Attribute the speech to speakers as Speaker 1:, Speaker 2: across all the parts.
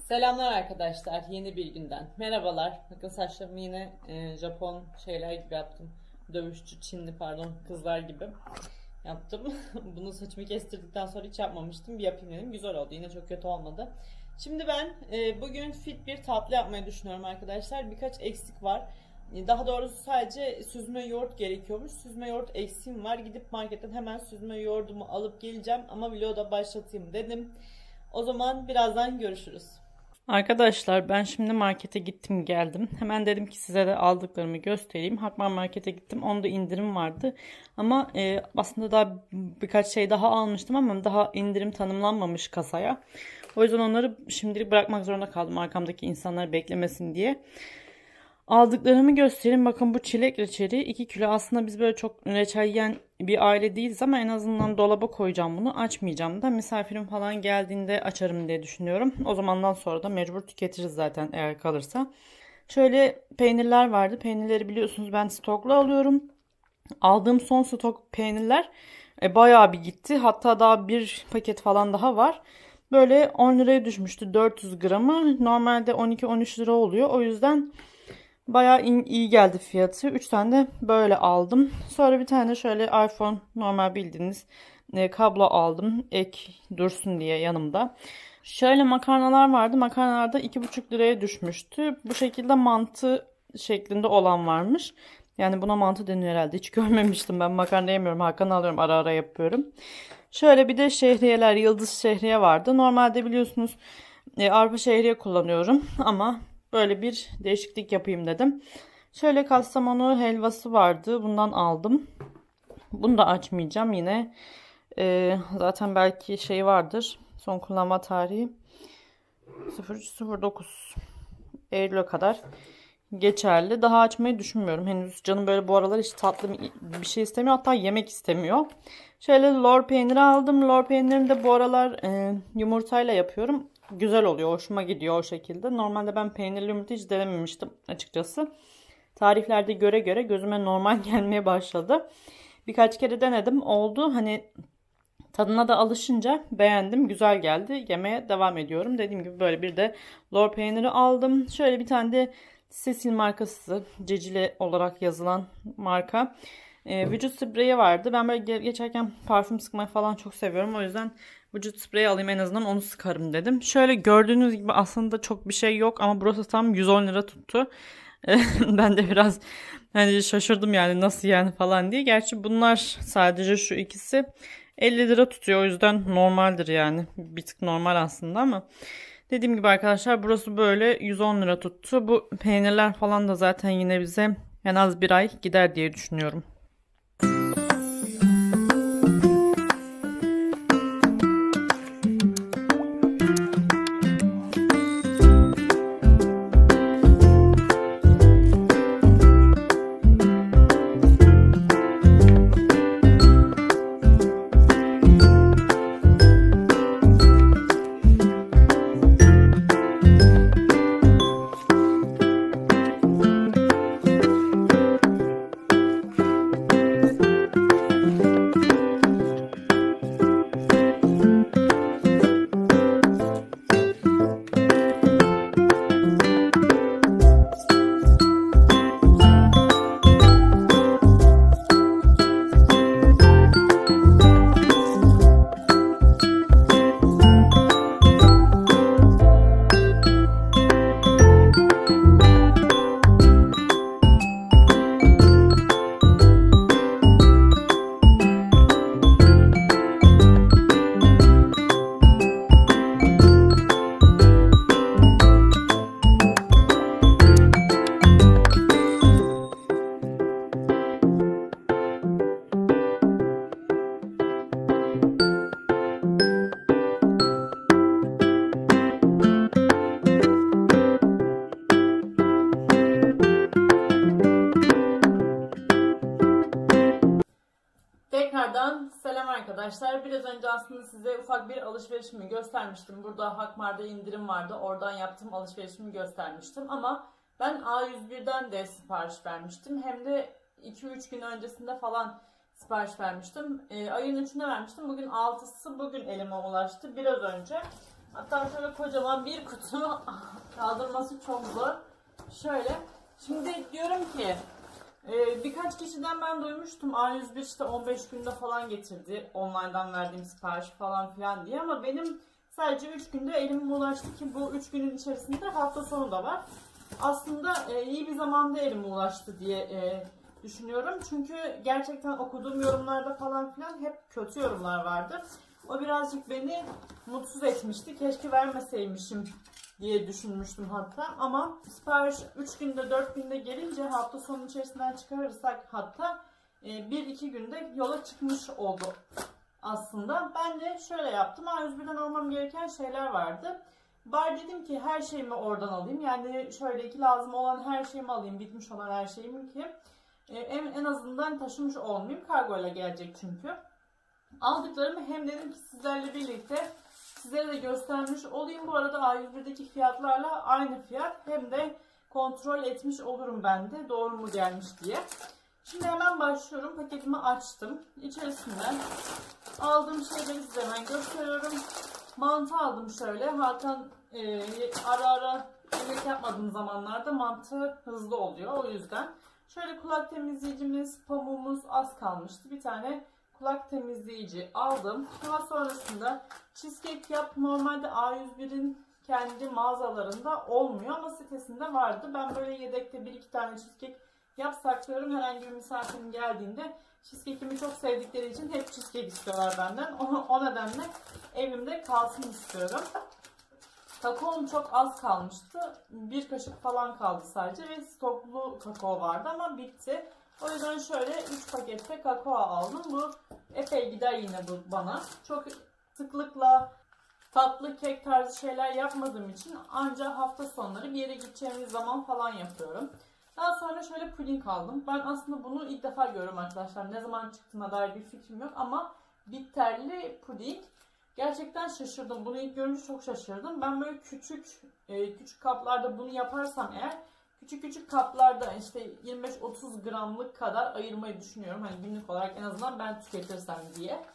Speaker 1: Selamlar arkadaşlar, yeni bir günden. Merhabalar. Bakın saçlarımı yine Japon şeyler gibi yaptım. Dövüşçü, Çinli pardon, kızlar gibi yaptım. Bunu saçımı kestirdikten sonra hiç yapmamıştım. Bir yapayım dedim. Güzel oldu. Yine çok kötü olmadı. Şimdi ben bugün fit bir tatlı yapmayı düşünüyorum arkadaşlar. Birkaç eksik var. Daha doğrusu sadece süzme yoğurt gerekiyormuş. Süzme yoğurt eksiğim var. Gidip marketten hemen süzme yoğurdumu alıp geleceğim. Ama vlogu da başlatayım dedim. O zaman birazdan görüşürüz. Arkadaşlar ben şimdi markete gittim geldim. Hemen dedim ki size de aldıklarımı göstereyim. Hakman markete gittim. Onda indirim vardı. Ama aslında daha birkaç şey daha almıştım ama daha indirim tanımlanmamış kasaya. O yüzden onları şimdilik bırakmak zorunda kaldım. Arkamdaki insanlar beklemesin diye. Aldıklarımı göstereyim. Bakın bu çilek reçeli 2 kilo. Aslında biz böyle çok reçel yiyen bir aile değiliz ama en azından dolaba koyacağım bunu. Açmayacağım da misafirim falan geldiğinde açarım diye düşünüyorum. O zamandan sonra da mecbur tüketiriz zaten eğer kalırsa. Şöyle peynirler vardı. Peynirleri biliyorsunuz ben stoklu alıyorum. Aldığım son stok peynirler bayağı bir gitti. Hatta daha bir paket falan daha var. Böyle 10 liraya düşmüştü 400 gramı. Normalde 12-13 lira oluyor. O yüzden bayağı iyi geldi fiyatı. 3 tane de böyle aldım. Sonra bir tane şöyle iPhone normal bildiğiniz kablo aldım. Ek dursun diye yanımda. Şöyle makarnalar vardı. Makarnalar da 2,5 liraya düşmüştü. Bu şekilde mantı şeklinde olan varmış. Yani buna mantı deniyor herhalde. Hiç görmemiştim. Ben makarna yemiyorum. Hakan alıyorum. Ara ara yapıyorum. Şöyle bir de şehriyeler. Yıldız şehriye vardı. Normalde biliyorsunuz arpa şehriye kullanıyorum. Ama böyle bir değişiklik yapayım dedim. Şöyle kastamonu helvası vardı. Bundan aldım. Bunu da açmayacağım yine. Zaten belki şey vardır. Son kullanma tarihi 03.09 Eylül'e kadar geçerli. Daha açmayı düşünmüyorum. Henüz canım böyle bu aralar hiç tatlı bir şey istemiyor. Hatta yemek istemiyor. Şöyle lor peyniri aldım. Lor peynirimi de bu aralar yumurtayla yapıyorum. Güzel oluyor. Hoşuma gidiyor o şekilde. Normalde ben peynirli yumurta hiç denememiştim açıkçası. Tariflerde göre göre gözüme normal gelmeye başladı. Birkaç kere denedim. Oldu. Hani tadına da alışınca beğendim. Güzel geldi. Yemeye devam ediyorum. Dediğim gibi böyle bir de lor peyniri aldım. Şöyle bir tane de Cecil markası. Cecile olarak yazılan marka. Vücut spreyi vardı. Ben böyle geçerken parfüm sıkmayı falan çok seviyorum. O yüzden vücut spreyi alayım en azından onu sıkarım dedim. Şöyle gördüğünüz gibi aslında çok bir şey yok ama burası tam 110 lira tuttu. Ben de biraz hani şaşırdım yani nasıl yani falan diye. Gerçi bunlar sadece şu ikisi 50 lira tutuyor. O yüzden normaldir yani. Bir tık normal aslında ama dediğim gibi arkadaşlar burası böyle 110 lira tuttu. Bu peynirler falan da zaten yine bize en az bir ay gider diye düşünüyorum. Tekrardan selam arkadaşlar. Biraz önce aslında size ufak bir alışverişimi göstermiştim. Burada Hakmar'da indirim vardı. Oradan yaptığım alışverişimi göstermiştim. Ama ben A101'den de sipariş vermiştim. Hem de 2-3 gün öncesinde falan sipariş vermiştim. Ayın 3'ünde vermiştim. Bugün 6'sı bugün elime ulaştı. Biraz önce. Hatta şöyle kocaman bir kutu kaldırması çok zor. Şöyle. Şimdi diyorum ki birkaç kişiden ben duymuştum. A101 işte 15 günde falan getirdi. Online'dan verdiğim sipariş falan filan diye. Ama benim sadece 3 günde elime ulaştı ki bu 3 günün içerisinde hafta sonu da var. Aslında iyi bir zamanda elime ulaştı diye düşünüyorum. Çünkü gerçekten okuduğum yorumlarda falan filan hep kötü yorumlar vardı. O birazcık beni mutsuz etmişti. Keşke vermeseymişim diye düşünmüştüm hatta. Ama sipariş 3 günde 4 günde gelince hafta sonu içerisinden çıkarırsak hatta 1-2 günde yola çıkmış oldu aslında. Ben de şöyle yaptım. A101'den almam gereken şeyler vardı. Bari dedim ki her şeyimi oradan alayım. Yani şöyle ki lazım olan her şeyimi alayım. Bitmiş olan her şeyimi ki en azından taşımış olmayayım. Kargo ile gelecek çünkü. Aldıklarımı hem dedim ki sizlerle birlikte sizlere de göstermiş olayım. Bu arada A101'deki fiyatlarla aynı fiyat. Hem de kontrol etmiş olurum ben de doğru mu gelmiş diye. Şimdi hemen başlıyorum. Paketimi açtım. İçerisinden aldığım şeyleri size hemen gösteriyorum. Mantı aldım şöyle. Hakan ara ara yemek yapmadığım zamanlarda mantı hızlı oluyor. O yüzden. Şöyle kulak temizleyicimiz, pamuğumuz az kalmıştı. Bir tane kulak temizleyici aldım. Daha sonrasında cheesecake yap. Normalde A101'in kendi mağazalarında olmuyor ama sitesinde vardı. Ben böyle yedekte 1-2 tane cheesecake yap saklıyorum. Herhangi bir misafirim geldiğinde cheesecake'imi çok sevdikleri için hep cheesecake istiyorlar benden. O nedenle evimde kalsın istiyorum. Kakaom çok az kalmıştı. Bir kaşık falan kaldı sadece ve stoklu kakao vardı ama bitti. O yüzden şöyle 3 pakette kakao aldım. Bu epey gider yine bu bana. Çok sıklıkla tatlı kek tarzı şeyler yapmadığım için ancak hafta sonları bir yere gideceğimiz zaman falan yapıyorum. Daha sonra şöyle puding aldım. Ben aslında bunu ilk defa görüyorum arkadaşlar. Ne zaman çıktığına dair bir fikrim yok ama bitterli puding. Gerçekten şaşırdım. Bunu ilk görünce çok şaşırdım. Ben böyle küçük kaplarda bunu yaparsam eğer küçük küçük kaplarda işte 25-30 gramlık kadar ayırmayı düşünüyorum. Hani günlük olarak en azından ben tüketirsem diye.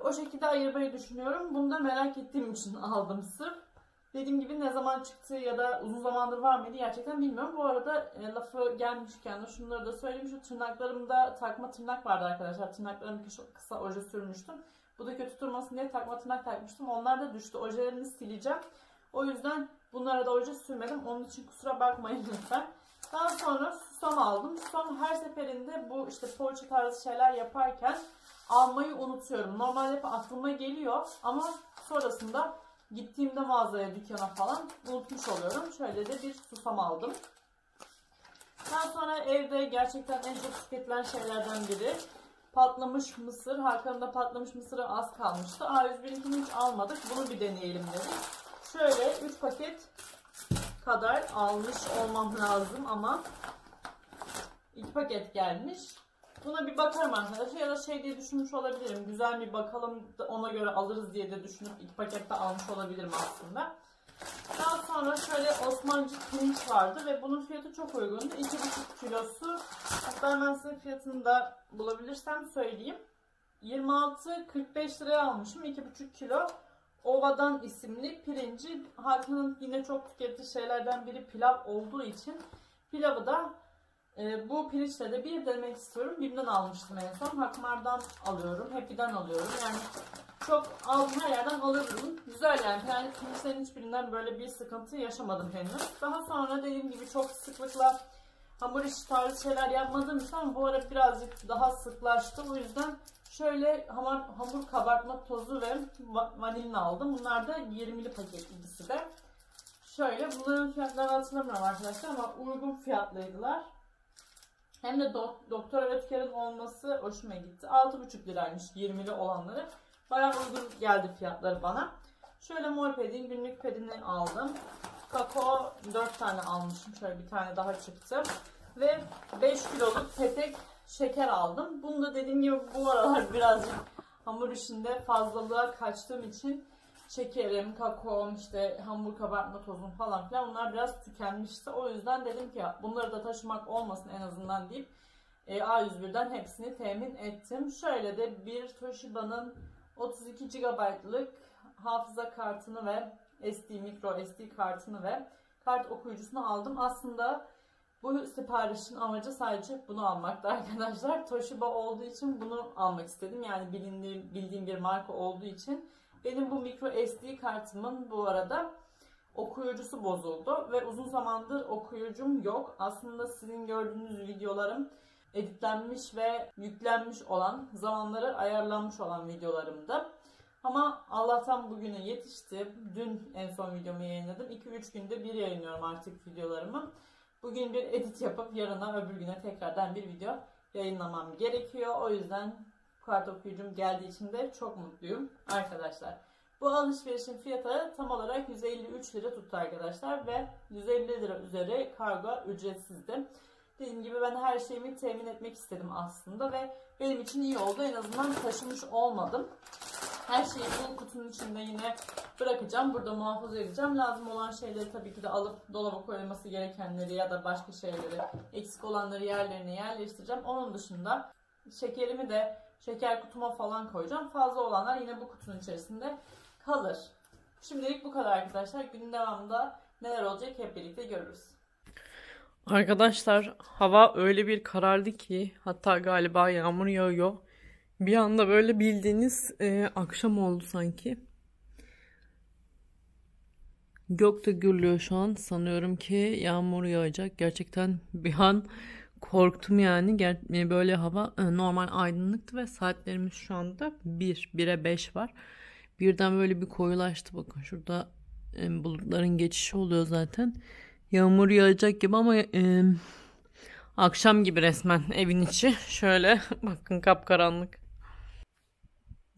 Speaker 1: O şekilde ayırmayı düşünüyorum. Bunu da merak ettiğim için aldım sırf. Dediğim gibi ne zaman çıktığı ya da uzun zamandır var mıydı gerçekten bilmiyorum. Bu arada lafı gelmişken de şunları da söyleyeyim. Şu tırnaklarımda takma tırnak vardı arkadaşlar. Tırnaklarımı kısa oje sürmüştüm. Bu da kötü durmasın diye takma tırnak takmıştım. Onlar da düştü. Ojelerini sileceğim. O yüzden bunlara da oje sürmedim. Onun için kusura bakmayın lütfen. Daha sonra susam aldım. Susam her seferinde bu işte poğaça tarzı şeyler yaparken almayı unutuyorum. Normalde hep aklıma geliyor ama sonrasında gittiğimde mağazaya, dükkana falan unutmuş oluyorum. Şöyle de bir susam aldım. Daha sonra evde gerçekten en çok tüketilen şeylerden biri patlamış mısır. Hakan'ın da patlamış mısırı az kalmıştı. A101'inkini hiç almadık. Bunu bir deneyelim dedik. Şöyle 3 paket kadar almış olmam lazım ama 2 paket gelmiş. Buna bir bakarım arkadaşlar. Ya da şey diye düşünmüş olabilirim. Güzel bir bakalım ona göre alırız diye de düşünüp 2 pakette almış olabilirim aslında. Daha sonra şöyle Osmancık pirinç vardı ve bunun fiyatı çok uygundu. 2,5 kilosu. Hatta hemen size fiyatını da bulabilirsem söyleyeyim. 26-45 liraya almışım. 2,5 kilo Ova'dan isimli pirinci. Hakan'ın yine çok tükettiği şeylerden biri pilav olduğu için pilavı da bu pirinçle de bir denemek istiyorum. Birinden almıştım en son. Hakmar'dan alıyorum. Happy'den alıyorum. Yani çok aldığım her yerden alırım. Güzel yani. Yani pirinçlerin hiçbirinden böyle bir sıkıntı yaşamadım henüz. Daha sonra dediğim gibi çok sıklıkla hamur işi tarzı şeyler yapmadığım için bu ara birazcık daha sıklaştı. O yüzden şöyle hamur kabartma tozu ve vanilin aldım. Bunlar da 20'li paket ikisi de. Şöyle bunların fiyatlarını hatırlamıyorum arkadaşlar ama uygun fiyatlıydılar. Hem de Doktor Öğretker'in olması hoşuma gitti. 6,5 liraymış 20'li olanları. Bayağı uygun geldi fiyatları bana. Şöyle mor pedin günlük pedini aldım. Kakao 4 tane almışım. Şöyle bir tane daha çıktı. Ve 5 kiloluk petek şeker aldım. Bunu da dediğim gibi bu aralar birazcık hamur işinde fazlalığa kaçtığım için şekerim, kakaom, işte hamur kabartma tozum falan filan bunlar biraz tükenmişti. O yüzden dedim ki bunları da taşımak olmasın en azından deyip A101'den hepsini temin ettim. Şöyle de bir Toshiba'nın 32 GB'lık hafıza kartını ve micro SD kartını ve kart okuyucusunu aldım. Aslında bu siparişin amacı sadece bunu almaktı arkadaşlar. Toshiba olduğu için bunu almak istedim. Yani bildiğim bir marka olduğu için. Benim bu micro SD kartımın bu arada okuyucusu bozuldu ve uzun zamandır okuyucum yok. Aslında sizin gördüğünüz videolarım editlenmiş ve yüklenmiş olan, zamanları ayarlanmış olan videolarımdı. Ama Allah'tan bugüne yetişti. Dün en son videomu yayınladım. 2-3 günde bir yayınlıyorum artık videolarımı. Bugün bir edit yapıp yarına öbür güne tekrardan bir video yayınlamam gerekiyor. O yüzden kart okuyucum geldiği için de çok mutluyum arkadaşlar. Bu alışverişin fiyatı tam olarak 153 lira tuttu arkadaşlar ve 150 lira üzeri kargo ücretsizdi. Dediğim gibi ben her şeyimi temin etmek istedim aslında ve benim için iyi oldu. En azından taşımış olmadım. Her şeyi bu kutunun içinde yine bırakacağım. Burada muhafaza edeceğim. Lazım olan şeyleri tabii ki de alıp dolaba koyulması gerekenleri ya da başka şeyleri, eksik olanları yerlerine yerleştireceğim. Onun dışında şekerimi de şeker kutuma falan koyacağım. Fazla olanlar yine bu kutunun içerisinde kalır. Şimdilik bu kadar arkadaşlar. Günün devamında neler olacak hep birlikte görürüz. Arkadaşlar hava öyle bir karardı ki hatta galiba yağmur yağıyor. Bir anda böyle bildiğiniz akşam oldu sanki. Gök de gürlüyor şu an. Sanıyorum ki yağmur yağacak. Gerçekten bir an korktum yani. Böyle hava normal aydınlıktı ve saatlerimiz şu anda 1'e 5 var. Birden böyle bir koyulaştı. Bakın şurada bulutların geçişi oluyor zaten. Yağmur yağacak gibi ama akşam gibi resmen evin içi. Şöyle bakın kapkaranlık.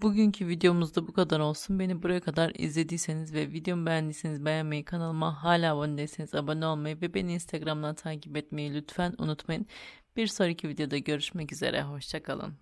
Speaker 1: Bugünkü videomuzda bu kadar olsun. Beni buraya kadar izlediyseniz ve videomu beğendiyseniz beğenmeyi, kanalıma hala abone değilseniz abone olmayı ve beni Instagram'dan takip etmeyi lütfen unutmayın. Bir sonraki videoda görüşmek üzere. Hoşça kalın.